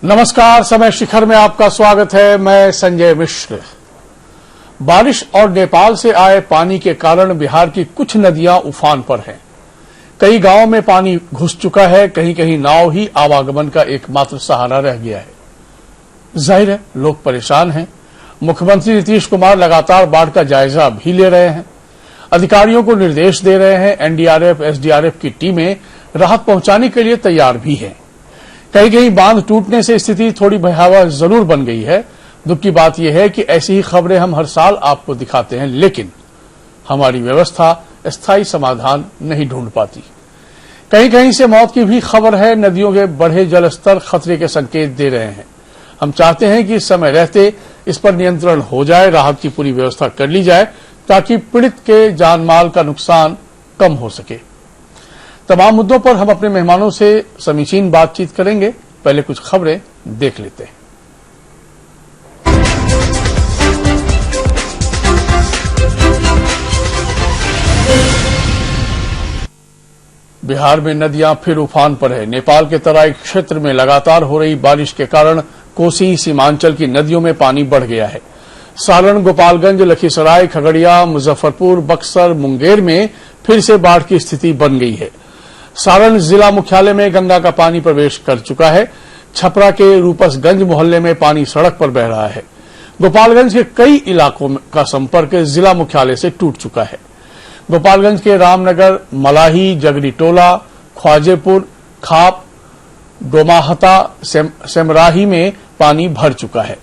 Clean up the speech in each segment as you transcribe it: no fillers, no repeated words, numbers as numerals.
नमस्कार, समय शिखर में आपका स्वागत है। मैं संजय मिश्र। बारिश और नेपाल से आए पानी के कारण बिहार की कुछ नदियां उफान पर हैं। कई गांवों में पानी घुस चुका है, कहीं कहीं नाव ही आवागमन का एकमात्र सहारा रह गया है। जाहिर है, लोग परेशान हैं। मुख्यमंत्री नीतीश कुमार लगातार बाढ़ का जायजा भी ले रहे हैं, अधिकारियों को निर्देश दे रहे हैं। एनडीआरएफ, एसडीआरएफ की टीमें राहत पहुंचाने के लिए तैयार भी हैं। कहीं कहीं बांध टूटने से स्थिति थोड़ी भयावह जरूर बन गई है। दुख की बात यह है कि ऐसी ही खबरें हम हर साल आपको दिखाते हैं, लेकिन हमारी व्यवस्था स्थायी समाधान नहीं ढूंढ पाती। कहीं कहीं से मौत की भी खबर है। नदियों के बढ़े जलस्तर खतरे के संकेत दे रहे हैं। हम चाहते हैं कि समय रहते इस पर नियंत्रण हो जाए, राहत की पूरी व्यवस्था कर ली जाए ताकि पीड़ित के जानमाल का नुकसान कम हो सके। तमाम मुद्दों पर हम अपने मेहमानों से समीचीन बातचीत करेंगे। पहले कुछ खबरें देख लेते हैं। बिहार में नदियां फिर उफान पर है। नेपाल के तराई क्षेत्र में लगातार हो रही बारिश के कारण कोसी सीमांचल की नदियों में पानी बढ़ गया है। सारण, गोपालगंज, लखीसराय, खगड़िया, मुजफ्फरपुर, बक्सर, मुंगेर में फिर से बाढ़ की स्थिति बन गई है। सारण जिला मुख्यालय में गंगा का पानी प्रवेश कर चुका है। छपरा के रूपसगंज मोहल्ले में पानी सड़क पर बह रहा है। गोपालगंज के कई इलाकों का संपर्क जिला मुख्यालय से टूट चुका है। गोपालगंज के रामनगर, मलाही, जगरी टोला, ख्वाजेपुर, खाप, डोमाहता, सेमराही में पानी भर चुका है।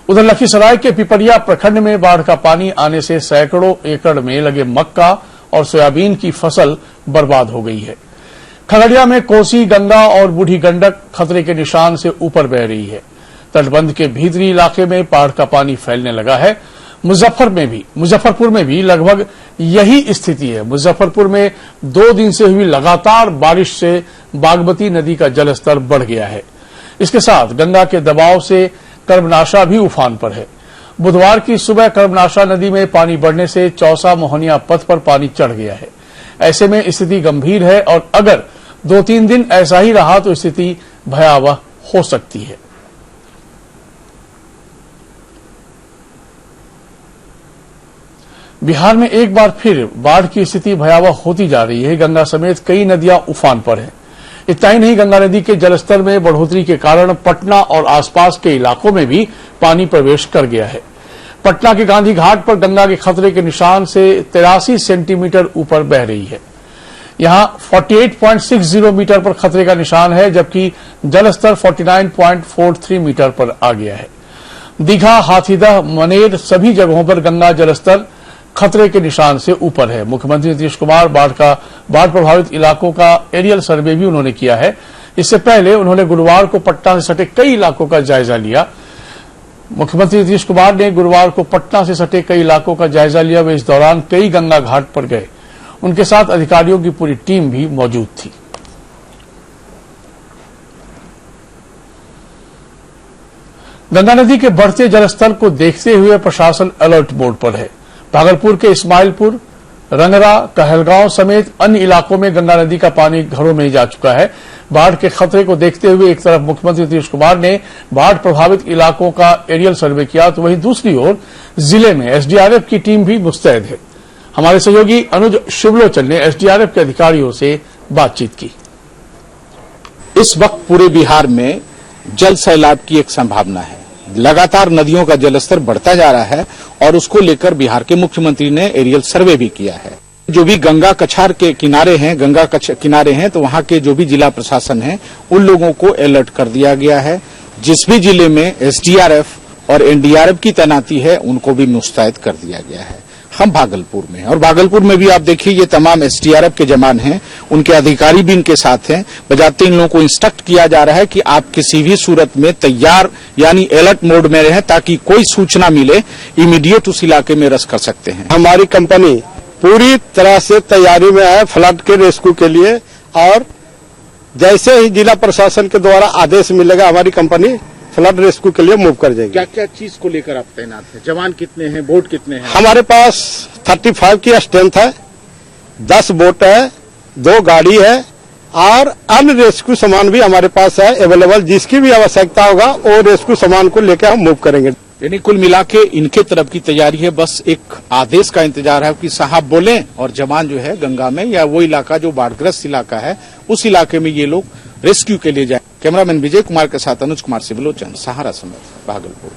उधर लखीसराय के पिपरिया प्रखंड में बाढ़ का पानी आने से सैकड़ों एकड़ में लगे मक्का और सोयाबीन की फसल बर्बाद हो गई है। खगड़िया में कोसी, गंगा और बूढ़ी गंडक खतरे के निशान से ऊपर बह रही है। तटबंध के भीतरी इलाके में बाढ़ का पानी फैलने लगा है। मुजफ्फरपुर में भी लगभग यही स्थिति है। मुजफ्फरपुर में 2 दिन से हुई लगातार बारिश से बागमती नदी का जलस्तर बढ़ गया है। इसके साथ गंगा के दबाव से कर्मनाशा भी उफान पर है। बुधवार की सुबह कर्मनाशा नदी में पानी बढ़ने से चौसा मोहनिया पथ पर पानी चढ़ गया है। ऐसे में स्थिति गंभीर है और अगर 2-3 दिन ऐसा ही रहा तो स्थिति भयावह हो सकती है। बिहार में एक बार फिर बाढ़ की स्थिति भयावह होती जा रही है। गंगा समेत कई नदियां उफान पर हैं। इतना ही नहीं, गंगा नदी के जलस्तर में बढ़ोतरी के कारण पटना और आसपास के इलाकों में भी पानी प्रवेश कर गया है। पटना के गांधी घाट पर गंगा के खतरे के निशान से 83 सेंटीमीटर ऊपर बह रही है। यहां 48.60 मीटर पर खतरे का निशान है, जबकि जलस्तर 49.43 मीटर पर आ गया है। दीघा, हाथीदह, मनेर सभी जगहों पर गंगा जलस्तर खतरे के निशान से ऊपर है। मुख्यमंत्री नीतीश कुमार बाढ़ प्रभावित इलाकों का एरियल सर्वे भी उन्होंने किया है। इससे पहले उन्होंने गुरुवार को पटना से सटे कई इलाकों का जायजा लिया। मुख्यमंत्री नीतीश कुमार ने गुरुवार को पटना से सटे कई इलाकों का जायजा लिया। वे इस दौरान कई गंगा घाट पर गए। उनके साथ अधिकारियों की पूरी टीम भी मौजूद थी। गंगा नदी के बढ़ते जलस्तर को देखते हुए प्रशासन अलर्ट मोड पर है। भागलपुर के इस्माइलपुर, रंगरा, कहलगांव समेत अन्य इलाकों में गंगा नदी का पानी घरों में जा चुका है। बाढ़ के खतरे को देखते हुए एक तरफ मुख्यमंत्री नीतीश कुमार ने बाढ़ प्रभावित इलाकों का एरियल सर्वे किया, तो वहीं दूसरी ओर जिले में एसडीआरएफ की टीम भी मुस्तैद है। हमारे सहयोगी अनुज शिवलोचन ने एसडीआरएफ के अधिकारियों से बातचीत की। इस वक्त पूरे बिहार में जल सैलाब की एक संभावना है। लगातार नदियों का जलस्तर बढ़ता जा रहा है और उसको लेकर बिहार के मुख्यमंत्री ने एरियल सर्वे भी किया है। जो भी गंगा कछार के किनारे हैं, तो वहां के जो भी जिला प्रशासन है उन लोगों को अलर्ट कर दिया गया है। जिस भी जिले में एसडीआरएफ और एनडीआरएफ की तैनाती है उनको भी मुस्तैद कर दिया गया है। हम भागलपुर में और भागलपुर में भी आप देखिए ये तमाम एसडीआरएफ के जवान हैं, उनके अधिकारी भी इनके साथ हैं। बजाते इन लोगों को इंस्ट्रक्ट किया जा रहा है कि आप किसी भी सूरत में तैयार यानी अलर्ट मोड में रहें ताकि कोई सूचना मिले इमीडिएट उस इलाके में रस कर सकते हैं। हमारी कंपनी पूरी तरह से तैयारी में है फ्लड के रेस्क्यू के लिए और जैसे ही जिला प्रशासन के द्वारा आदेश मिलेगा हमारी कंपनी फ्लड रेस्क्यू के लिए मूव कर जाएगी। क्या क्या चीज को लेकर आप तैनात हैं? जवान कितने हैं, बोट कितने हैं? हमारे पास 35 की स्ट्रेंथ है, 10 बोट है, 2 गाड़ी है, और अन्य रेस्क्यू सामान भी हमारे पास है अवेलेबल। जिसकी भी आवश्यकता होगा वो रेस्क्यू सामान को लेकर हम मूव करेंगे। यानी कुल मिला के इनके तरफ की तैयारी है, बस एक आदेश का इंतजार है कि साहब बोलें और जवान जो है गंगा में या वो इलाका जो बाढ़ग्रस्त इलाका है उस इलाके में ये लोग रेस्क्यू के लिए जाए। कैमरामैन विजय कुमार के साथ अनुज कुमार सिबलोचन, सहारा समाचार, भागलपुर।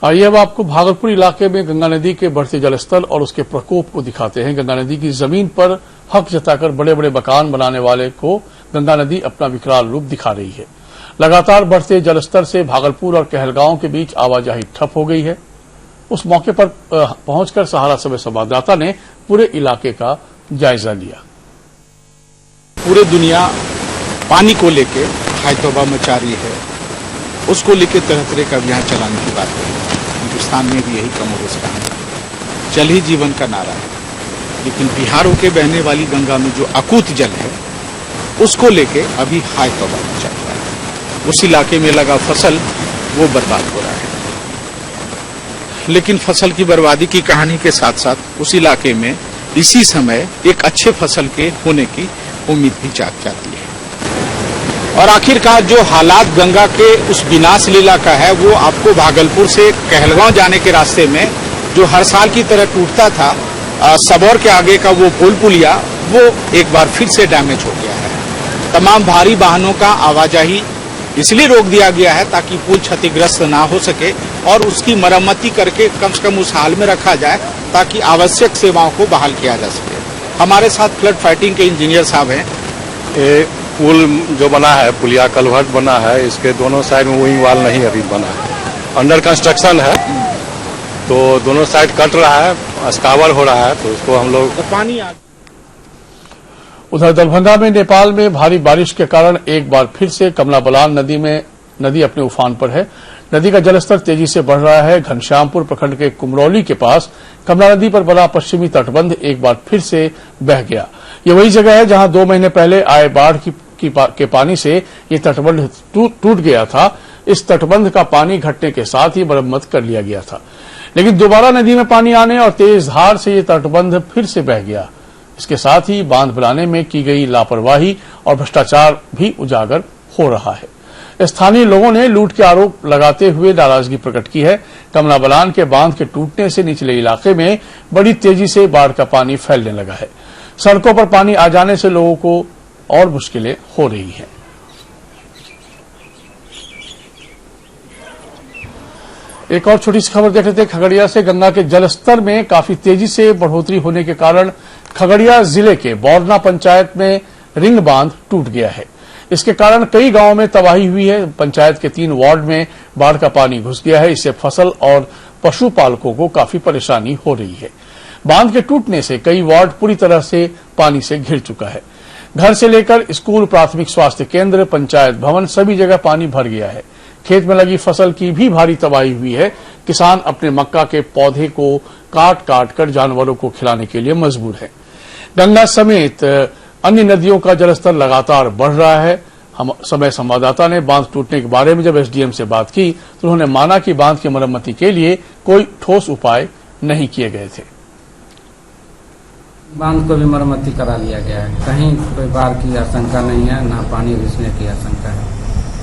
आइए अब आपको भागलपुर इलाके में गंगा नदी के बढ़ते जलस्तर और उसके प्रकोप को दिखाते हैं। गंगा नदी की जमीन पर हक जताकर बड़े बड़े मकान बनाने वाले को गंगा नदी अपना विकराल रूप दिखा रही है। लगातार बढ़ते जलस्तर से भागलपुर और कहलगांव के बीच आवाजाही ठप हो गई है। उस मौके पर पहुंचकर सहारा समय संवाददाता ने पूरे इलाके का जायजा लिया। पूरे दुनिया पानी को लेके हायतौबा मचा रही है, उसको लेके तरह तरह का अभियान चलाने की बात है। हिंदुस्तान में भी यही कम हो रहा है। जल ही जीवन का नारा है, लेकिन बिहार होके बहने वाली गंगा में जो अकूत जल है उसको लेके अभी हायतौबा मचा हुआ है। उस इलाके में लगा फसल वो बर्बाद हो रहा है। लेकिन फसल की बर्बादी की कहानी के साथ साथ उस इलाके में इसी समय एक अच्छे फसल के होने की उम्मीद भी जाग जाती है। और आखिरकार जो हालात गंगा के उस विनाश लीला का है वो आपको भागलपुर से कहलगांव जाने के रास्ते में जो हर साल की तरह टूटता था, सबौर के आगे का वो पुलिया वो एक बार फिर से डैमेज हो गया है। तमाम भारी वाहनों का आवाजाही इसलिए रोक दिया गया है ताकि पुल क्षतिग्रस्त ना हो सके और उसकी मरम्मती करके कम से कम उस हाल में रखा जाए ताकि आवश्यक सेवाओं को बहाल किया जा सके। हमारे साथ फ्लड फाइटिंग के इंजीनियर साहब हैं। ये पुल जो बना है, पुलिया कलवर्ट बना है, इसके दोनों साइड में विंग वाल नहीं अभी बना है, अंडर कंस्ट्रक्शन है, तो दोनों साइड कट रहा है, अस्कावर हो रहा है, तो उसको हम लोग पानी आ उधर दरभंगा में नेपाल में भारी बारिश के कारण एक बार फिर से कमला बलान नदी अपने उफान पर है। नदी का जलस्तर तेजी से बढ़ रहा है। घनश्यामपुर प्रखंड के कुमरौली के पास कमला नदी पर बना पश्चिमी तटबंध एक बार फिर से बह गया। ये वही जगह है जहां 2 महीने पहले आए बाढ़ के पानी से ये तटबंध टूट गया था। इस तटबंध का पानी घटने के साथ ही मरम्मत कर लिया गया था, लेकिन दोबारा नदी में पानी आने और तेज धार से ये तटबंध फिर से बह गया। इसके साथ ही बांध बनाने में की गई लापरवाही और भ्रष्टाचार भी उजागर हो रहा है। स्थानीय लोगों ने लूट के आरोप लगाते हुए नाराजगी प्रकट की है। कमला बलान के बांध के टूटने से निचले इलाके में बड़ी तेजी से बाढ़ का पानी फैलने लगा है। सड़कों पर पानी आ जाने से लोगों को और मुश्किलें हो रही हैं। एक और छोटी सी खबर देख लेते हैं। खगड़िया से गंगा के जलस्तर में काफी तेजी से बढ़ोतरी होने के कारण खगड़िया जिले के बौरना पंचायत में रिंग बांध टूट गया है। इसके कारण कई गांवों में तबाही हुई है। पंचायत के 3 वार्ड में बाढ़ का पानी घुस गया है। इससे फसल और पशुपालकों को काफी परेशानी हो रही है। बांध के टूटने से कई वार्ड पूरी तरह से पानी से घिर चुका है। घर से लेकर स्कूल, प्राथमिक स्वास्थ्य केंद्र, पंचायत भवन सभी जगह पानी भर गया है। खेत में लगी फसल की भी भारी तबाही हुई है। किसान अपने मक्का के पौधे को काट काट कर जानवरों को खिलाने के लिए मजबूर है। गंगा समेत अन्य नदियों का जलस्तर लगातार बढ़ रहा है। हम समय संवाददाता ने बांध टूटने के बारे में जब एसडीएम से बात की तो उन्होंने माना कि बांध की मरम्मति के लिए कोई ठोस उपाय नहीं किए गए थे। बांध को भी मरम्मति करा लिया गया है। कहीं कोई बाढ़ की आशंका नहीं है, न पानी घुसने की आशंका है।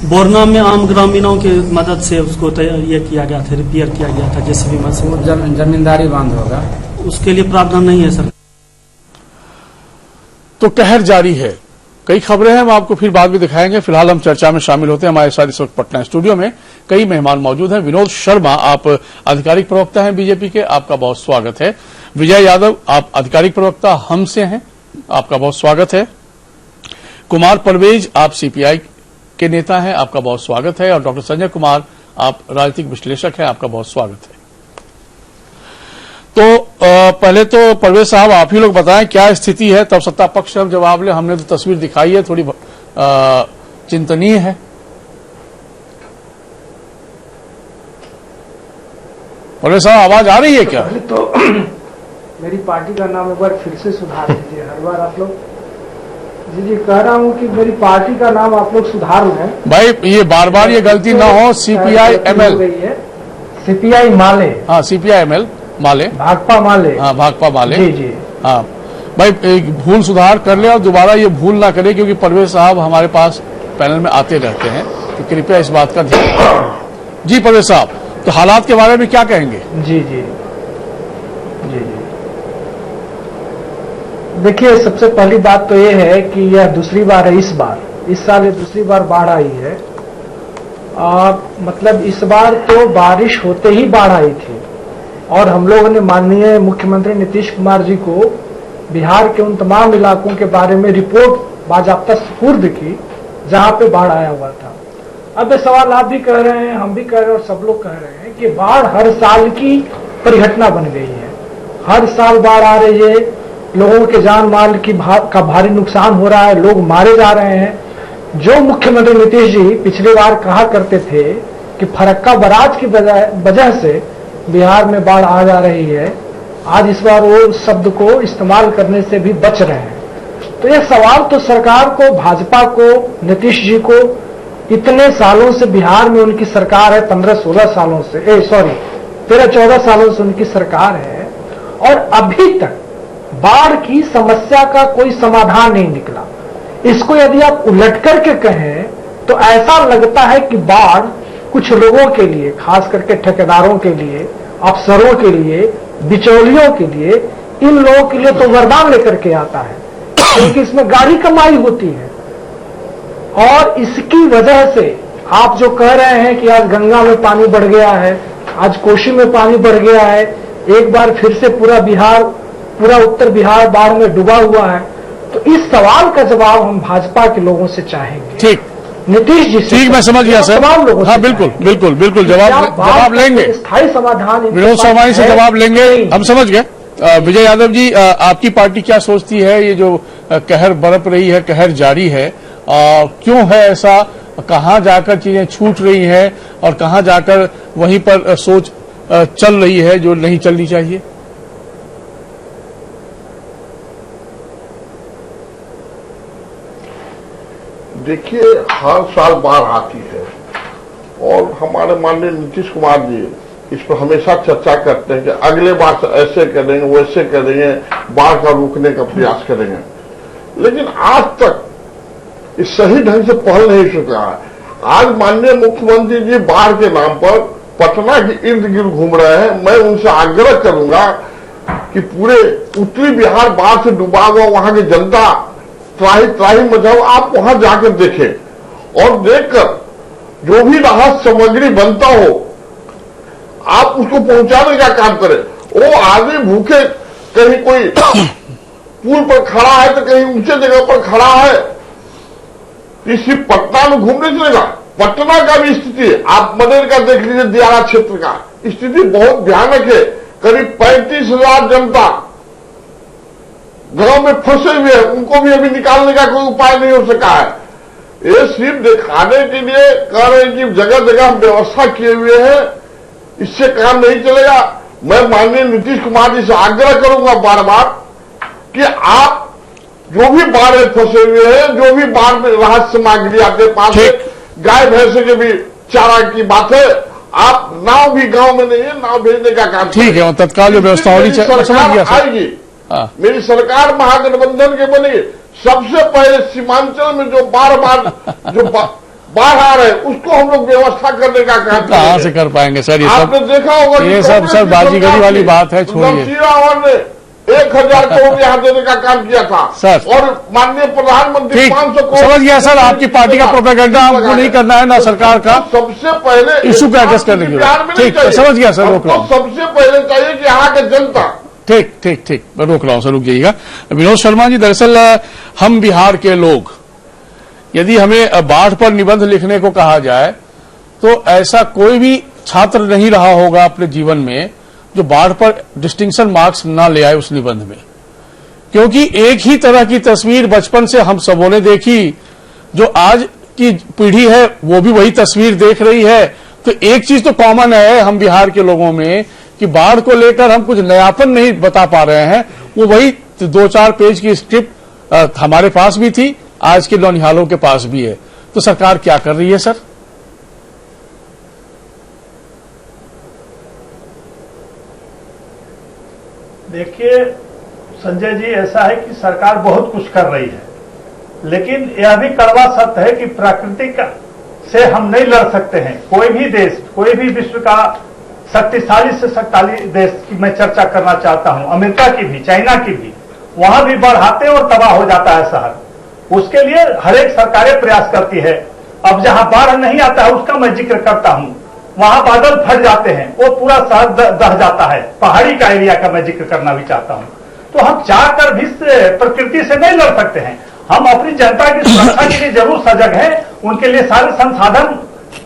बोरना में आम ग्रामीणों की मदद से उसको ये किया गया था, रिपेयर किया गया था जेसीबी मशीन। जमींदारी बांध होगा, उसके लिए प्रावधान नहीं है सर। तो कहर जारी है। कई खबरें हैं, हम आपको फिर बाद में दिखाएंगे। फिलहाल हम चर्चा में शामिल होते हैं। हमारे साथ इस वक्त पटना स्टूडियो में कई मेहमान मौजूद हैं। विनोद शर्मा, आप आधिकारिक प्रवक्ता हैं बीजेपी के, आपका बहुत स्वागत है। विजय यादव, आप आधिकारिक प्रवक्ता हम से हैं, आपका बहुत स्वागत है। कुमार परवेज, आप सीपीआई के नेता हैं, आपका बहुत स्वागत है। और डॉक्टर संजय कुमार, आप राजनीतिक विश्लेषक हैं, आपका बहुत स्वागत है। तो पहले तो परवेज साहब आप ही लोग बताएं क्या स्थिति है, तब सत्ता पक्ष हम जवाब ले। हमने तो तस्वीर दिखाई है, थोड़ी चिंतनीय है। परवेज साहब आवाज आ रही है क्या? पहले तो मेरी पार्टी का नाम एक बार फिर से सुधार दीजिए। हर बार आप लोग जी कह रहा हूँ कि मेरी पार्टी का नाम आप लोग सुधार लें भाई, ये बार बार ये गलती ना हो। सीपीआई एमएल, सीपीआई माले, हाँ सीपीआई एमएल माले, भाकपा माले, हाँ भाकपा माले, जी जी, हाँ भाई एक भूल सुधार कर ले और दोबारा ये भूल ना करें, क्योंकि परवेज साहब हमारे पास पैनल में आते रहते हैं, तो कृपया इस बात का ध्यान रखें। जी परवेज साहब, तो हालात के बारे में क्या कहेंगे? जी जी जी जी देखिए, सबसे पहली बात तो ये है कि यह दूसरी बार है, इस साल ये दूसरी बार बाढ़ आई है। मतलब इस बार तो बारिश होते ही बाढ़ आई थी और हम लोगों ने माननीय मुख्यमंत्री नीतीश कुमार जी को बिहार के उन तमाम इलाकों के बारे में रिपोर्ट बाजाप्ता सुपुर्द की जहां पे बाढ़ आया हुआ था। अब ये सवाल आप भी कह रहे हैं, हम भी कह रहे हैं और सब लोग कह रहे हैं कि बाढ़ हर साल की परिघटना बन गई है। हर साल बाढ़ आ रही है, लोगों के जान माल का भारी नुकसान हो रहा है, लोग मारे जा रहे हैं। जो मुख्यमंत्री नीतीश जी पिछली बार कहा करते थे कि फरक्का बराज की वजह से बिहार में बाढ़ आ जा रही है, आज इस बार वो शब्द को इस्तेमाल करने से भी बच रहे हैं। तो यह सवाल तो सरकार को, भाजपा को, नीतीश जी को, इतने सालों से बिहार में उनकी सरकार है, 15-16 सालों से 13-14 सालों से उनकी सरकार है और अभी तक बाढ़ की समस्या का कोई समाधान नहीं निकला। इसको यदि आप उलट करके कहें तो ऐसा लगता है कि बाढ़ कुछ लोगों के लिए, खास करके ठेकेदारों के लिए, अफसरों के लिए, बिचौलियों के लिए, इन लोगों के लिए तो वरदान लेकर के आता है, क्योंकि इसमें गाढ़ी कमाई होती है। और इसकी वजह से आप जो कह रहे हैं कि आज गंगा में पानी बढ़ गया है, आज कोसी में पानी बढ़ गया है, एक बार फिर से पूरा उत्तर बिहार बाढ़ में डूबा हुआ है, तो इस सवाल का जवाब हम भाजपा के लोगों से चाहेंगे। ठीक, नीतीश जी से, ठीक, मैं समझ गया सर। तमाम लोगों हाँ, से बिल्कुल बिल्कुल बिल्कुल जवाब लेंगे, स्थायी समाधान विनोद शर्मा से जवाब लेंगे, हम समझ गए। विजय यादव जी, आपकी पार्टी क्या सोचती है? ये जो कहर बरप रही है, कहर जारी है, क्यों है ऐसा? कहां जाकर चीजें छूट रही है और कहां जाकर वहीं पर सोच चल रही है जो नहीं चलनी चाहिए? देखिए, हर साल बाढ़ आती है और हमारे माननीय नीतीश कुमार जी इस पर हमेशा चर्चा करते हैं कि अगले बार से ऐसे करेंगे, वैसे करेंगे, बाढ़ का रोकने का प्रयास करेंगे, लेकिन आज तक इस सही ढंग से पहल नहीं चुका है। आज माननीय मुख्यमंत्री जी बाढ़ के नाम पर पटना के इर्द गिर्द घूम रहे हैं। मैं उनसे आग्रह करूंगा कि पूरे उत्तरी बिहार बाढ़ से डूबा हुआ वहां की जनता त्राही मचाओ, आप वहां जाकर देखें और देखकर जो भी राहत सामग्री बनता हो आप उसको पहुंचाने का काम करें। वो आदमी भूखे कहीं कोई पुल पर खड़ा है तो कहीं ऊंचे जगह पर खड़ा है, इसी पटना में घूमने चलेगा। पटना का भी स्थिति, आप मनेर का देख लीजिए, दियारा क्षेत्र का स्थिति बहुत भयानक है। करीब 35,000 जनता गांव में फंसे हुए हैं, उनको भी अभी निकालने का कोई उपाय नहीं हो सका है। ये सिर्फ दिखाने के लिए कह रहे हैं कि जगह जगह व्यवस्था किए हुए हैं, इससे काम नहीं चलेगा। मैं माननीय नीतीश कुमार जी से आग्रह करूंगा बार बार कि आप जो भी बाढ़ में फंसे हुए हैं, जो भी बाढ़ में राहत सामग्री आपके पास है, गाय भैंसे के भी चारा की बात है, आप नाव भी गांव में नहीं है, नाव भेजने का काम ठीक है, तत्काल जो व्यवस्था होनी चाहिए सरकार आएगी। मेरी सरकार महागठबंधन के बनी, सबसे पहले सीमांचल में जो बाढ़ आ रहे हैं उसको हम लोग व्यवस्था करने का काम कहां से कर पाएंगे सर? ये सब आपने देखा होगा, ये सब सर बाजीगरी वाली बात है, छोड़िए। ने 1,000 करोड़ यहाँ देने का काम किया था सर, और माननीय प्रधानमंत्री 500 करोड़। समझ गया सर, आपकी पार्टी का प्रोपेगेंडा हमको नहीं करना है, ना सरकार का। सबसे पहले इशू को एडजस्ट करने की बात। ठीक, समझ गया सर, रोक रहा हूं। सबसे पहले चाहिए कि यहाँ के जनता। ठीक, मैं रोक रहा हूं सर, रुक जाइएगा। विनोद शर्मा जी, दरअसल हम बिहार के लोग, यदि हमें बाढ़ पर निबंध लिखने को कहा जाए तो ऐसा कोई भी छात्र नहीं रहा होगा अपने जीवन में जो बाढ़ पर डिस्टिंक्शन मार्क्स ना ले आए उस निबंध में, क्योंकि एक ही तरह की तस्वीर बचपन से हम सबों ने देखी, जो आज की पीढ़ी है वो भी वही तस्वीर देख रही है। तो एक चीज तो कॉमन है हम बिहार के लोगों में कि बाढ़ को लेकर हम कुछ नयापन नहीं बता पा रहे हैं। वो वही 2-4 पेज की स्क्रिप्ट हमारे पास भी थी, आज के नौनिहालों के पास भी है। तो सरकार क्या कर रही है सर? देखिए, संजय जी, ऐसा है कि सरकार बहुत कुछ कर रही है, लेकिन यह भी कड़वा सत्य है कि प्राकृतिक से हम नहीं लड़ सकते हैं। कोई भी देश, कोई भी विश्व का शक्तिशाली से शक्तिशाली देश की मैं चर्चा करना चाहता हूं, अमेरिका की भी, चाइना की भी, वहां भी बढ़ाते और तबाह हो जाता है शहर। उसके लिए हर एक सरकारें प्रयास करती है। अब जहां बाढ़ नहीं आता है उसका मैं जिक्र करता हूं, वहां बादल फट जाते हैं, वो पूरा शहर दह जाता है। पहाड़ी का एरिया का मैं जिक्र करना भी चाहता हूं। तो हम चाहकर भी प्रकृति से नहीं लड़ सकते हैं। हम अपनी जनता की सुरक्षा के लिए जरूर सजग हैं, उनके लिए सारे संसाधन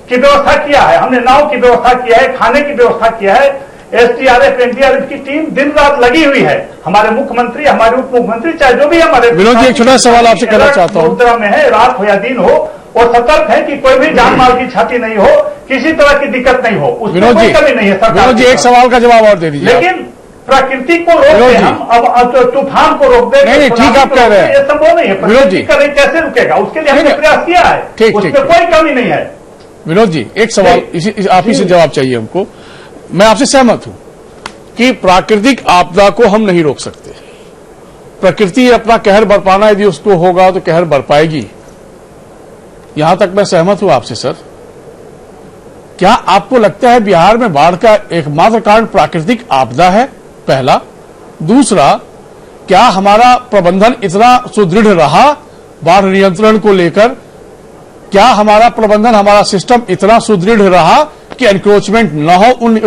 की व्यवस्था किया है, हमने नाव की व्यवस्था किया है, खाने की व्यवस्था किया है। एसडीआरएफ, एनडीआरएफ की टीम दिन रात लगी हुई है। हमारे मुख्यमंत्री, हमारे उप मुख्यमंत्री, चाहे जो भी हमारे, विनोद जी, एक छोटा सवाल आपसे करना चाहता हूं। समुद्र में है, रात हो या दिन हो, और सतर्क है कि कोई भी जान माल की क्षति नहीं हो, किसी तरह की दिक्कत नहीं हो, उसमें कोई कमी नहीं है सरकार। विनोद जी, एक सवाल का जवाब और दे दीजिए। लेकिन प्रकृति को रोक दे हम, अब तूफान को रोक दे, नहीं, ठीक आप कह रहे हैं, ये संभव नहीं है। विनोद जी, कैसे रुकेगा? उसके लिए हमने प्रयास किया है, उसमें कोई कमी नहीं है। विनोद जी, एक सवाल आप ही से जवाब चाहिए हमको। मैं आपसे सहमत हूं कि प्राकृतिक आपदा को हम नहीं रोक सकते। प्रकृति अपना कहर बरपाना यदि उसको होगा तो कहर बरपाएगी, यहां तक मैं सहमत हूं आपसे। सर, क्या आपको लगता है बिहार में बाढ़ का एकमात्र कारण प्राकृतिक आपदा है? पहला। दूसरा, क्या हमारा प्रबंधन इतना सुदृढ़ रहा बाढ़ नियंत्रण को लेकर? क्या हमारा प्रबंधन, हमारा सिस्टम इतना सुदृढ़ रहा कि एनक्रोचमेंट न हो उन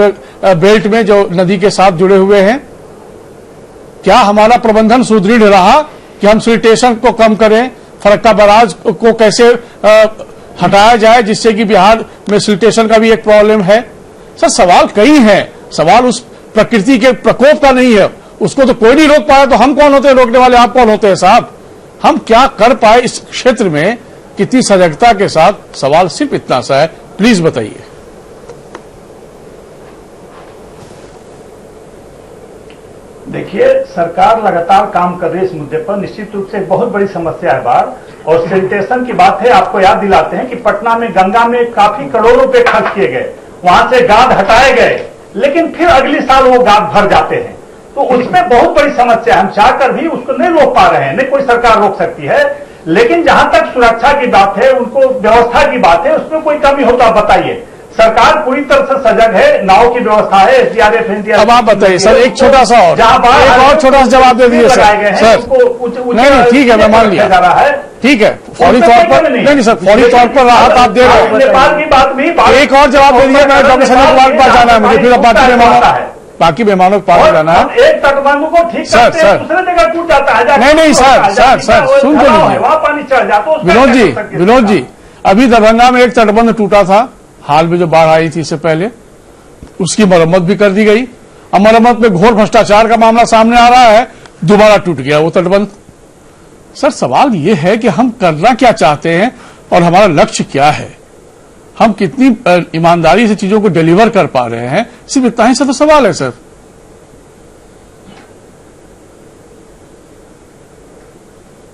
बेल्ट में जो नदी के साथ जुड़े हुए हैं? क्या हमारा प्रबंधन सुदृढ़ रहा कि हम सिल्टेशन को कम करें, फरक्का बराज को कैसे हटाया जाए जिससे कि बिहार में सिल्टेशन का भी एक प्रॉब्लम है? सर, सवाल कई हैं। सवाल उस प्रकृति के प्रकोप का नहीं है, उसको तो कोई नहीं रोक पाया, तो हम कौन होते हैं रोकने वाले? आप कौन होते हैं साहब? हम क्या कर पाए इस क्षेत्र में, कितनी सजगता के साथ? सवाल सिर्फ इतना सा है, प्लीज बताइए। देखिए, सरकार लगातार काम कर रही है इस मुद्दे पर। निश्चित रूप से एक बहुत बड़ी समस्या है बाढ़, और सैनिटेशन की बात है। आपको याद दिलाते हैं कि पटना में गंगा में काफी करोड़ों रुपए खर्च किए गए, वहां से गाद हटाए गए, लेकिन फिर अगली साल वो गाद भर जाते हैं। तो उसमें बहुत बड़ी समस्या है। हम चाहकर भी उसको नहीं रोक पा रहे हैं, नहीं कोई सरकार रोक सकती है। लेकिन जहां तक सुरक्षा की बात है, उनको व्यवस्था की बात है, उसमें कोई कमी हो तो आप बताइए। सरकार पूरी तरह से सजग है, नाव की व्यवस्था है, एसडीआरएफ, एनडीआरएफ। अब आप बताइए सर, एक छोटा सा और, एक और छोटा सा जवाब दे दीजिए सर। नहीं, ठीक है, मैं मान लिया जा रहा है, ठीक है, फौरी तौर पर नहीं सर, फौरी तौर पर राहत आप दे रहे हो। नेपाल की बात भी, एक और जवाब दे दीजिए। मैं डॉक्टर संजय कुमार के पास जाना है मुझे, फिर बाकी मेहमानों के पास जाना है। एक तटबंध को ठीक करते हैं, दूसरे जगह टूट जाता है। नहीं सर, सुन तो लीजिए, वहां पानी चढ़ जाता है। विनोद जी, अभी दरभंगा में एक तटबंध टूटा था, हाल में जो बाढ़ आई थी इससे पहले, उसकी मरम्मत भी कर दी गई। अब मरम्मत में घोर भ्रष्टाचार का मामला सामने आ रहा है, दोबारा टूट गया वो तटबंध। सर, सवाल ये है कि हम करना क्या चाहते हैं और हमारा लक्ष्य क्या है, हम कितनी ईमानदारी से चीजों को डिलीवर कर पा रहे हैं, सिर्फ इतना ही सा तो सवाल है सर।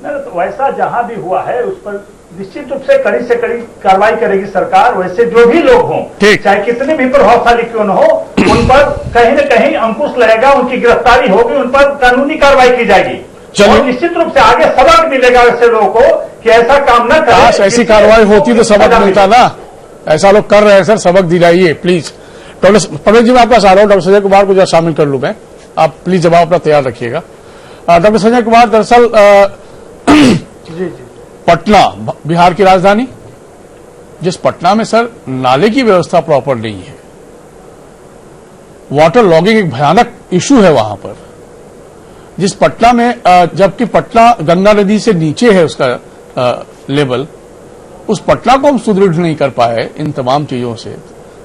तो वैसा जहां भी हुआ है उस पर निश्चित रूप से कड़ी कार्रवाई करेगी सरकार। वैसे जो भी लोग हों, चाहे कितने भी प्रभावशाली क्यों न हो, उन पर कहीं न कहीं अंकुश लगेगा, उनकी गिरफ्तारी होगी, उन पर कानूनी कार्रवाई की जाएगी। और निश्चित रूप से आगे सबक मिलेगा ऐसे लोगों को कि ऐसा काम न करें। ऐसी कार्रवाई होती तो सबक मिलता ना, ऐसा लोग कर रहे हैं सर, सबक दिलाइए प्लीज। डॉक्टर परवेज जी, मैं आपका आ रहा हूँ, डॉक्टर संजय कुमार को जरा शामिल कर लूं मैं, आप प्लीज जवाब अपना तैयार रखिएगा। डॉक्टर संजय कुमार, दरअसल पटना बिहार की राजधानी, जिस पटना में सर नाले की व्यवस्था प्रॉपर नहीं है, वाटर लॉगिंग एक भयानक इशू है वहां पर, जिस पटना में जबकि पटना गंगा नदी से नीचे है उसका लेवल, उस पटना को हम सुदृढ़ नहीं कर पाए इन तमाम चीजों से,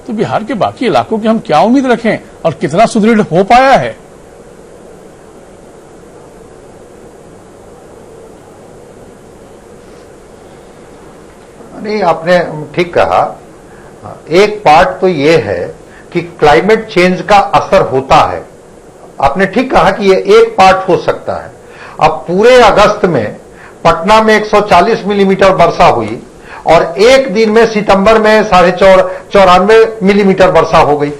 तो बिहार के बाकी इलाकों की हम क्या उम्मीद रखें और कितना सुदृढ़ हो पाया है? नहीं, आपने ठीक कहा। एक पार्ट तो ये है कि क्लाइमेट चेंज का असर होता है। आपने ठीक कहा कि ये एक पार्ट हो सकता है। अब पूरे अगस्त में पटना में 140 मिलीमीटर वर्षा हुई और एक दिन में सितंबर में 94 मिलीमीटर वर्षा हो गई।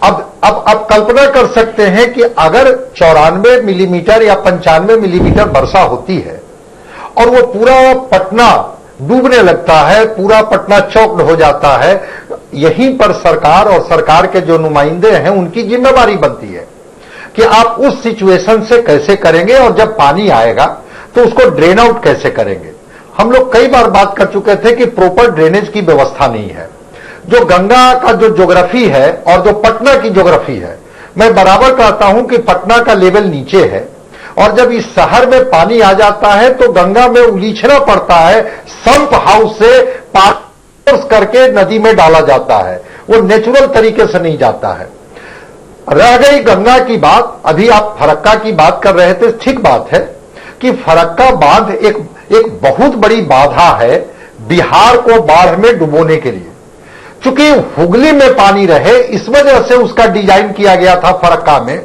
अब कल्पना कर सकते हैं कि अगर 94 मिलीमीटर या 95 मिलीमीटर वर्षा होती है और वो पूरा पटना डूबने लगता है, पूरा पटना चौक्ड हो जाता है, यहीं पर सरकार और सरकार के जो नुमाइंदे हैं उनकी जिम्मेदारी बनती है कि आप उस सिचुएशन से कैसे करेंगे और जब पानी आएगा तो उसको ड्रेन आउट कैसे करेंगे। हम लोग कई बार बात कर चुके थे कि प्रॉपर ड्रेनेज की व्यवस्था नहीं है। जो गंगा का जो ज्योग्राफी है और जो पटना की ज्योग्राफी है, मैं बराबर कहता हूं कि पटना का लेवल नीचे है और जब इस शहर में पानी आ जाता है तो गंगा में उलीझना पड़ता है, संप हाउस से पानी करके नदी में डाला जाता है, वो नेचुरल तरीके से नहीं जाता है। रह गई गंगा की बात, अभी आप फरक्का की बात कर रहे थे, ठीक बात है कि फरक्का बांध एक बहुत बड़ी बाधा है बिहार को बाढ़ में डुबोने के लिए। चूंकि हुगली में पानी रहे इस वजह से उसका डिजाइन किया गया था फरक्का में,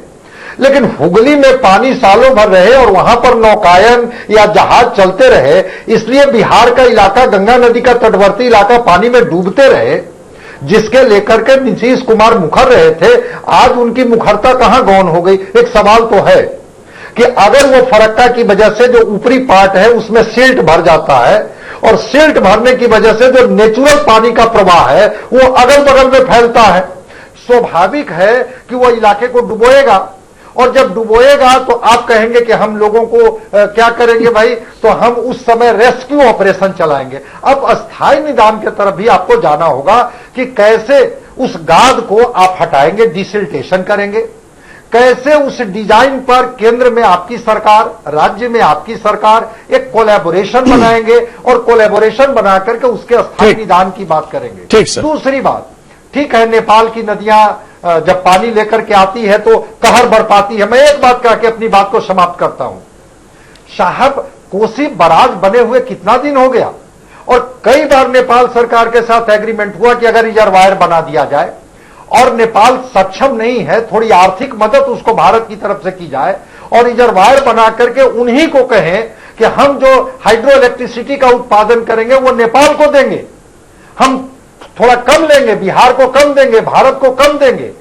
लेकिन हुगली में पानी सालों भर रहे और वहां पर नौकायन या जहाज चलते रहे, इसलिए बिहार का इलाका, गंगा नदी का तटवर्ती इलाका पानी में डूबते रहे, जिसके लेकर के नीतीश कुमार मुखर रहे थे। आज उनकी मुखरता कहां गौन हो गई। एक सवाल तो है कि अगर वो फरक्का की वजह से जो ऊपरी पार्ट है उसमें सिल्ट भर जाता है और सिल्ट भरने की वजह से जो नेचुरल पानी का प्रवाह है वो अगल बगल में फैलता है, स्वाभाविक है कि वो इलाके को डुबोएगा और जब डुबोएगा तो आप कहेंगे कि हम लोगों को क्या करेंगे भाई, तो हम उस समय रेस्क्यू ऑपरेशन चलाएंगे। अब अस्थायी निदान की तरफ भी आपको जाना होगा कि कैसे उस गाद को आप हटाएंगे, डिसिल्टेशन करेंगे, कैसे उस डिजाइन पर केंद्र में आपकी सरकार, राज्य में आपकी सरकार एक कोलैबोरेशन बनाएंगे और कोलैबोरेशन बना करके उसके अस्थायी निदान की बात करेंगे। ठीक सर। दूसरी बात, ठीक है नेपाल की नदियां जब पानी लेकर के आती है तो कहर बरपाती है। मैं एक बात कह के अपनी बात को समाप्त करता हूं साहब, कोसी बराज बने हुए कितना दिन हो गया और कई बार नेपाल सरकार के साथ एग्रीमेंट हुआ कि अगर रिजर्वायर बना दिया जाए और नेपाल सक्षम नहीं है, थोड़ी आर्थिक मदद उसको भारत की तरफ से की जाए और रिजर्वायर बना करके उन्हीं को कहें कि हम जो हाइड्रो इलेक्ट्रिसिटी का उत्पादन करेंगे वो नेपाल को देंगे, हम थोड़ा कम लेंगे, बिहार को कम देंगे, भारत को कम देंगे।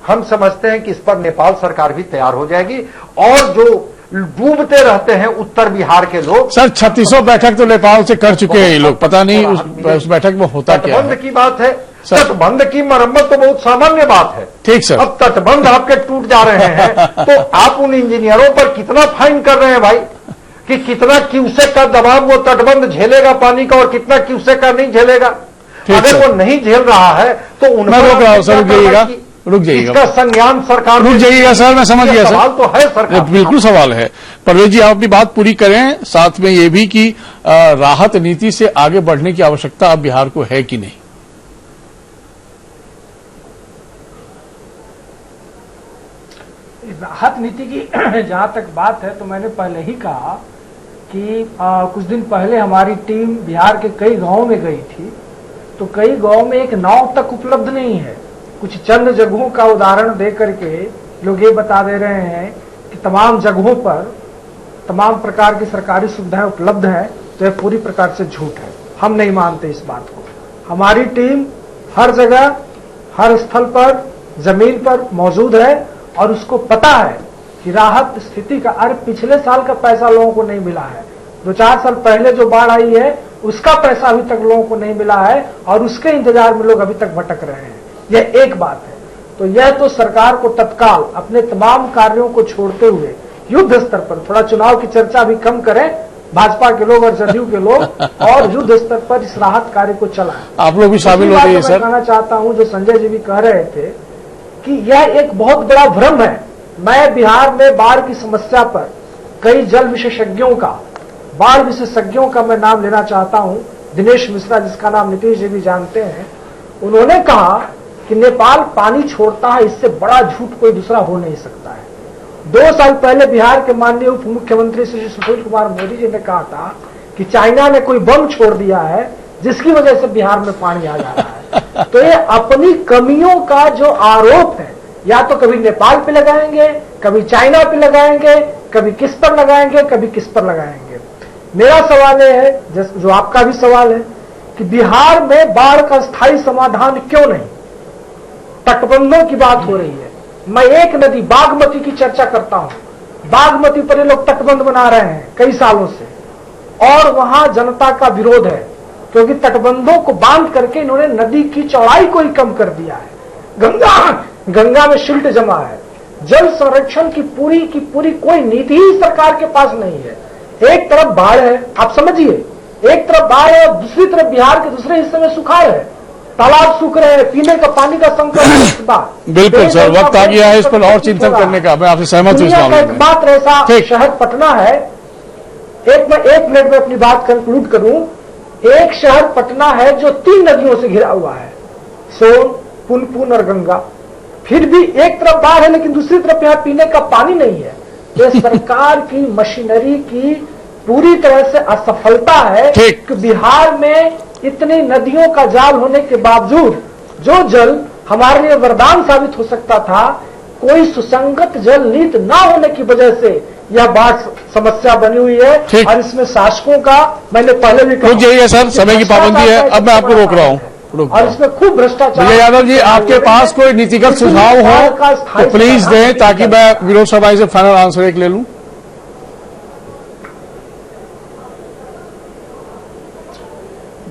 हम समझते हैं कि इस पर नेपाल सरकार भी तैयार हो जाएगी और जो डूबते रहते हैं उत्तर बिहार के लोग। सर 3600 बैठक तो नेपाल से कर चुके हैं ये लोग, पता नहीं उस बैठक में होता क्या है। तटबंध की बात है, तटबंध की मरम्मत तो बहुत सामान्य बात है। ठीक सर। अब तटबंध आपके टूट जा रहे हैं तो आप उन इंजीनियरों पर कितना फाइन कर रहे हैं भाई, कि कितना क्यूसेक का दबाव वो तटबंध झेलेगा पानी का और कितना क्यूसेक का नहीं झेलेगा। अगर वो नहीं झेल रहा है तो मैं रोक रहा हूं सर, रुक जाइएगा इसका संज्ञान सरकार, रुक जाइएगा सर, मैं समझ गया सर। सवाल तो है सरकार, बिल्कुल सवाल है। परवेज जी आप अपनी बात पूरी करें, साथ में ये भी कि राहत नीति से आगे बढ़ने की आवश्यकता अब बिहार को है कि नहीं। राहत नीति की जहां तक बात है तो मैंने पहले ही कहा कि कुछ दिन पहले हमारी टीम बिहार के कई गांवों में गई थी, तो कई गांव में एक नाव तक उपलब्ध नहीं है। कुछ चंद जगहों का उदाहरण दे करके लोग ये बता दे रहे हैं कि तमाम जगहों पर तमाम प्रकार की सरकारी सुविधाएं उपलब्ध है, तो यह पूरी प्रकार से झूठ है। हम नहीं मानते इस बात को। हमारी टीम हर जगह हर स्थल पर जमीन पर मौजूद है और उसको पता है कि राहत स्थिति का, अरे पिछले साल का पैसा लोगों को नहीं मिला है, 2-4 साल पहले जो बाढ़ आई है उसका पैसा अभी तक लोगों को नहीं मिला है और उसके इंतजार में लोग अभी तक भटक रहे हैं। यह एक बात है। तो यह तो सरकार को तत्काल अपने तमाम कार्यों को छोड़ते हुए युद्ध स्तर पर, थोड़ा चुनाव की चर्चा भी कम करें भाजपा के लोग और जदयू के लोग, और युद्ध स्तर पर इस राहत कार्य को चलाएं। आप लोग भी शामिल हो गए सर। कहना चाहता हूं जो संजय जी भी कह रहे थे कि यह एक बहुत बड़ा भ्रम है। मैं बिहार में बाढ़ की समस्या पर कई जल विशेषज्ञों का, बाढ़ विशेषज्ञों का मैं नाम लेना चाहता हूं। दिनेश मिश्रा, जिसका नाम नीतीश जी भी जानते हैं, उन्होंने कहा कि नेपाल पानी छोड़ता है, इससे बड़ा झूठ कोई दूसरा हो नहीं सकता है। 2 साल पहले बिहार के माननीय उप मुख्यमंत्री श्री सुशील कुमार मोदी जी ने कहा था कि चाइना ने कोई बम छोड़ दिया है जिसकी वजह से बिहार में पानी आ जा रहा है। तो ये अपनी कमियों का जो आरोप है, या तो कभी नेपाल पे लगाएंगे, कभी चाइना पे लगाएंगे, कभी किस पर लगाएंगे, कभी किस पर लगाएंगे। मेरा सवाल यह है, जो आपका भी सवाल है, कि बिहार में बाढ़ का स्थायी समाधान क्यों नहीं? तटबंधों की बात हो रही है। मैं एक नदी बागमती की चर्चा करता हूं। बागमती पर ये लोग तटबंध बना रहे हैं कई सालों से, और वहां जनता का विरोध है, क्योंकि तटबंधों को बांध करके इन्होंने नदी की चौड़ाई को ही कम कर दिया है। गंगा में सिल्ट जमा है। जल संरक्षण की पूरी कोई नीति ही सरकार के पास नहीं है। एक तरफ बाढ़ है, आप समझिए, एक तरफ बाढ़ है और दूसरी तरफ बिहार के दूसरे हिस्से में सुखाड़ है, तालाब सूख रहे हैं, पीने का पानी का संकट। बिल्कुल सर, वक्त आ गया है इस पर और चिंतन करने का। मैं आपसे सहमत हूं इस मामले में। एकमात्र ऐसा शहर पटना है, एक मिनट में अपनी बात कंक्लूड करूं। एक शहर पटना है जो 3 नदियों से घिरा हुआ है, सोन, पुनपुन और गंगा। फिर भी एक तरफ बाढ़ है लेकिन दूसरी तरफ यहां पीने का पानी नहीं है। ये सरकार की मशीनरी की पूरी तरह से असफलता है कि बिहार में इतनी नदियों का जाल होने के बावजूद जो जल हमारे लिए वरदान साबित हो सकता था, कोई सुसंगत जल नीति न होने की वजह से यह बाढ़ समस्या बनी हुई है। और इसमें शासकों का, मैंने पहले भी कहा, यही है सर, समय की पाबंदी है। अब मैं आपको रोक रहा हूं और इसमें खूब भ्रष्टाचार। विजय यादव जी, आपके पास कोई नीतिगत सुझाव हो तो प्लीज दें, ताकि मैं विनोद शर्मा से फाइनल आंसर एक ले लूं।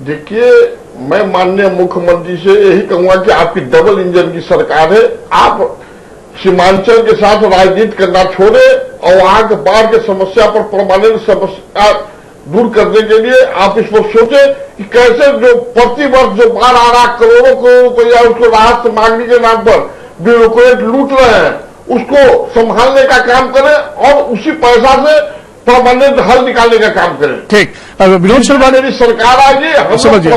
देखिए, मैं माननीय मुख्यमंत्री से यही कहूंगा कि आपकी डबल इंजन की सरकार है। आप सीमांचल के साथ राजनीति करना छोड़े और वहां के बाढ़ की समस्या पर परमानेंट समस्या दूर करने के लिए आप इस पर सोचे कि कैसे जो प्रतिवर्ष जो बाढ़ आ रहा करोड़ों रुपया उसको राहत मांगने के नाम पर ब्यूरोक्रेट लूट रहे हैं, उसको संभालने का काम करें और उसी पैसा से परमानेंट हल निकालने का काम करें। ठीक, विनोद शर्मा, मेरी सरकार आएगी, हम समझिए,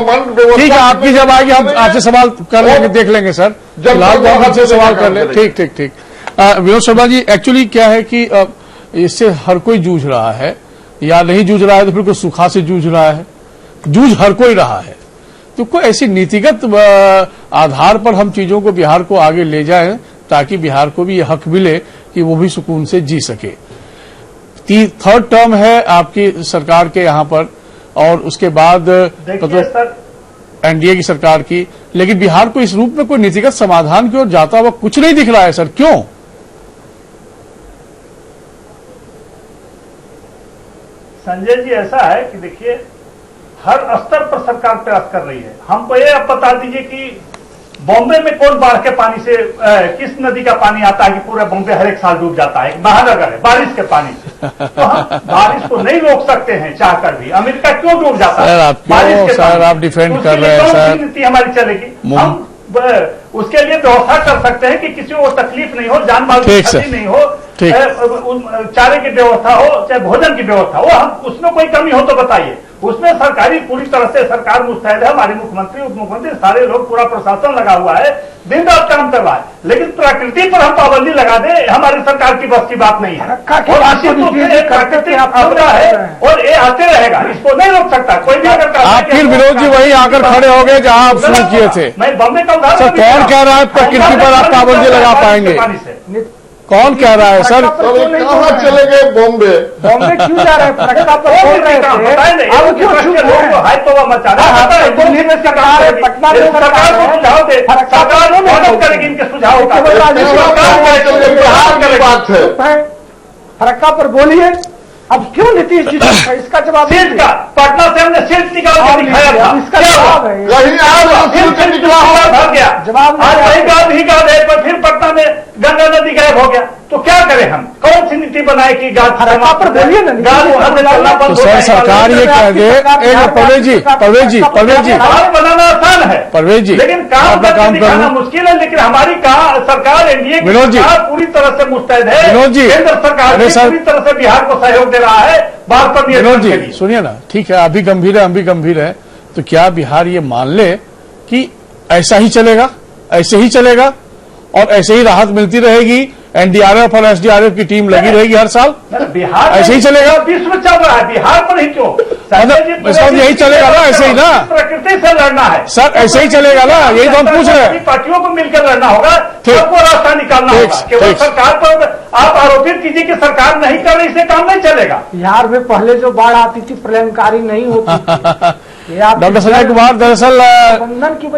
ठीक है, आपकी जब आएगी हम आपसे सवाल कर लेंगे, देख लेंगे सर, फिलहाल आपसे सवाल कर ले। ठीक। विनोद शर्मा जी, एक्चुअली क्या है कि इससे हर कोई जूझ रहा है, या नहीं जूझ रहा है तो फिर कोई सुखा से जूझ रहा है, जूझ हर कोई रहा है। तो कोई ऐसी नीतिगत आधार पर हम चीजों को, बिहार को आगे ले जाएं, ताकि बिहार को भी यह हक मिले कि वो भी सुकून से जी सके। 3rd टर्म है आपकी सरकार के यहां पर, और उसके बाद मतलब एनडीए की सरकार की, लेकिन बिहार को इस रूप में कोई नीतिगत समाधान की ओर जाता हुआ कुछ नहीं दिख रहा है सर, क्यों? संजय जी, ऐसा है कि देखिए, हर स्तर पर सरकार प्रयास कर रही है। हमको ये अब बता दीजिए कि बॉम्बे में कौन बाढ़ के पानी से, किस नदी का पानी आता है कि पूरा बॉम्बे हर एक साल डूब जाता है? महानगर है, बारिश के पानी से। तो हम बारिश को नहीं रोक सकते हैं चाहकर भी। अमेरिका क्यों डूब जाता है बारिश के पानी? आप डिफेंड कर रहे हैं सर, नीति हमारी चलेगी। हम उसके लिए व्यवस्था कर सकते हैं कि किसी को तकलीफ नहीं हो, जान माल की क्षति नहीं हो, चारे की व्यवस्था हो, चाहे भोजन की व्यवस्था हो। हम उसमें कोई कमी हो तो बताइए। उसमें सरकारी पूरी तरह से सरकार मुस्तैद है, हमारे मुख्यमंत्री, उप मुख्यमंत्री, सारे लोग, पूरा प्रशासन लगा हुआ है, दिन रात काम कर रहा है। लेकिन प्रकृति पर हम पाबंदी लगा दे, हमारी सरकार की बस की बात नहीं है। प्राकृतिक आपदा है और ये आते रहेगा, इसको नहीं रोक सकता कोई भी। अगर आप फिर विनोद जी वही आकर खड़े हो गए जहां आप शुरू किए थे। मैं बॉम्बे का उदाहरण, कौन कह रहा है प्रकृति पर आप पाबंदी लगा पाएंगे? कौन कह रहा है सर? कहाँ चले गए बॉम्बे? बॉम्बे क्यों जा रहे हैं? फरक्का पर बोल रहे थे, अब क्यों चुप हो? हाय तो मचा रहा है। दिल्ली में सरकार है, पटना में सरकार को सुझाव दे, सरकार मदद करेगी इनके सुझाव का। बात है, फरक्का पर बोलिए, अब क्यों नीतीश जी इसका जवाब? सीट का पटना से हमने सीट निकाल के दिखाया था, इसका जवाब है भर गया जवाब। आज वही गांव भी गांव है, पर फिर पटना में गंगा नदी गायब हो गया। तो क्या करें हम? कौन सी नीति बनाए कि फरक्का पर बोलिए ना, तो सर सरकार ये कह दे। परवेज जी बनाना आसान है परवेज जी, लेकिन काम दिखाना मुश्किल है। लेकिन हमारी सरकार, एनडीए की सरकार पूरी तरह से मुस्तैद है। विनोद जी, केंद्र सरकार पूरी तरह से बिहार को सहयोग दे रहा है बाढ़ पर नियंत्रण के लिए। सुनिए ना, ठीक है, अभी गंभीर है, हम भी गंभीर है, तो क्या बिहार ये मान ले कि ऐसा ही चलेगा, ऐसे ही चलेगा और ऐसे ही राहत मिलती रहेगी, एनडीआरएफ और एसडीआरएफ की टीम लगी रहेगी हर साल, बिहार ऐसे ही चलेगा? विश्व चल रहा है, बिहार पर ही क्यों? मतलब यही चलेगा ना, ऐसे ही ना? प्रकृति से लड़ना है सर, ऐसे ही चलेगा ना? यही तो हम पूछ रहे हैं। पार्टियों को मिलकर लड़ना होगा, सबको रास्ता निकालना होगा। केवल सरकार पर आप आरोपित कीजिए कि सरकार नहीं कर रही, इससे काम नहीं चलेगा। बिहार में पहले जो बाढ़ आती थी प्रलयंकारी नहीं होती थी, डॉक्टर संजय कुमार, दरअसल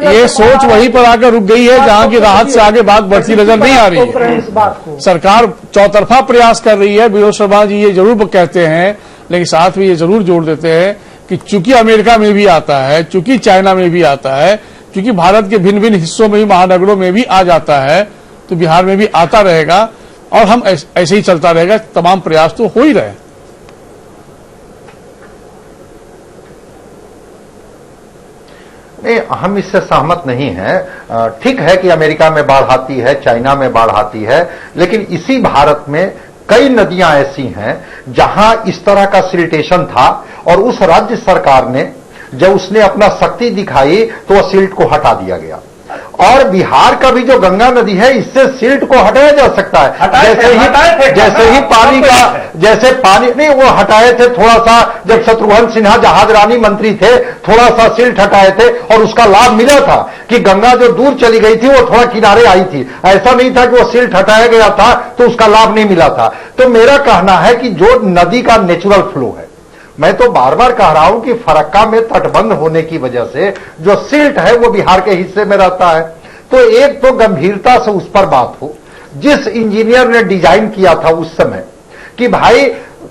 ये सोच वहीं पर आकर रुक गई है जहां की राहत से आगे बात बढ़ती नजर नहीं आ रही है। सरकार चौतरफा प्रयास कर रही है। विनोद शर्मा जी ये जरूर कहते हैं, लेकिन साथ में ये जरूर जोड़ देते हैं कि चूंकि अमेरिका में भी आता है, चूंकि चाइना में भी आता है, चूंकि भारत के भिन्न भिन्न हिस्सों में भी, महानगरों में भी आ जाता है, तो बिहार में भी आता रहेगा और हम ऐसे ही चलता रहेगा। तमाम प्रयास तो हो ही रहे हैं। नहीं, हम इससे सहमत नहीं हैं। ठीक है कि अमेरिका में बाढ़ आती है, चाइना में बाढ़ आती है, लेकिन इसी भारत में कई नदियां ऐसी हैं जहां इस तरह का सिल्टेशन था और उस राज्य सरकार ने जब उसने अपना शक्ति दिखाई तो वह सिल्ट को हटा दिया गया। और बिहार का भी जो गंगा नदी है, इससे सिल्ट को हटाया जा सकता है। जैसे पानी नहीं, वो हटाए थे थोड़ा सा, जब शत्रुघ्न सिन्हा जहाज रानी मंत्री थे, थोड़ा सा सिल्ट हटाए थे और उसका लाभ मिला था कि गंगा जो दूर चली गई थी वो थोड़ा किनारे आई थी। ऐसा नहीं था कि वो सिल्ट हटाया गया था तो उसका लाभ नहीं मिला था। तो मेरा कहना है कि जो नदी का नेचुरल फ्लो है, मैं तो बार बार कह रहा हूं कि फरक्का में तटबंध होने की वजह से जो सिल्ट है वो बिहार के हिस्से में रहता है। तो एक तो गंभीरता से उस पर बात हो। जिस इंजीनियर ने डिजाइन किया था उस समय कि भाई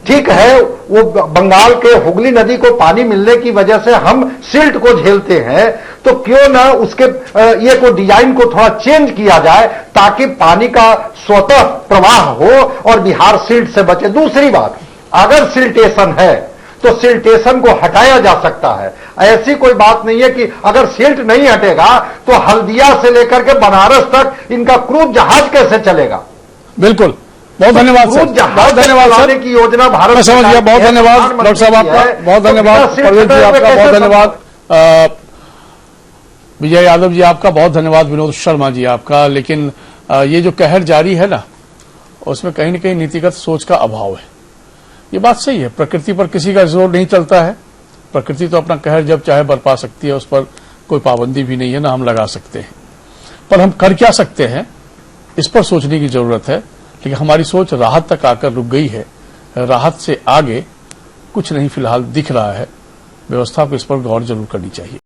ठीक है, वो बंगाल के हुगली नदी को पानी मिलने की वजह से हम सिल्ट को झेलते हैं, तो क्यों ना उसके ये को डिजाइन को थोड़ा चेंज किया जाए ताकि पानी का स्वतः प्रवाह हो और बिहार सिल्ट से बचे। दूसरी बात, अगर सिल्टेशन है तो सिल्टेशन को हटाया जा सकता है। ऐसी कोई बात नहीं है कि अगर सिल्ट नहीं हटेगा तो हल्दिया से लेकर के बनारस तक इनका क्रूज जहाज कैसे चलेगा। बिल्कुल, बहुत धन्यवाद सर, बहुत धन्यवाद सर की योजना भारत मैं समझ गया। बहुत धन्यवाद डॉक्टर साहब आपका, बहुत धन्यवाद परवेज जी आपका, बहुत धन्यवाद विजय यादव जी आपका, बहुत धन्यवाद विनोद शर्मा जी आपका। लेकिन ये जो कहर जारी है ना, उसमें कहीं न कहीं नीतिगत सोच का अभाव है। ये बात सही है, प्रकृति पर किसी का जोर नहीं चलता है। प्रकृति तो अपना कहर जब चाहे बरपा सकती है, उस पर कोई पाबंदी भी नहीं है, ना हम लगा सकते हैं। पर हम कर क्या सकते हैं, इस पर सोचने की जरूरत है। लेकिन हमारी सोच राहत तक आकर रुक गई है। राहत से आगे कुछ नहीं फिलहाल दिख रहा है। व्यवस्था को इस पर गौर जरूर करनी चाहिए।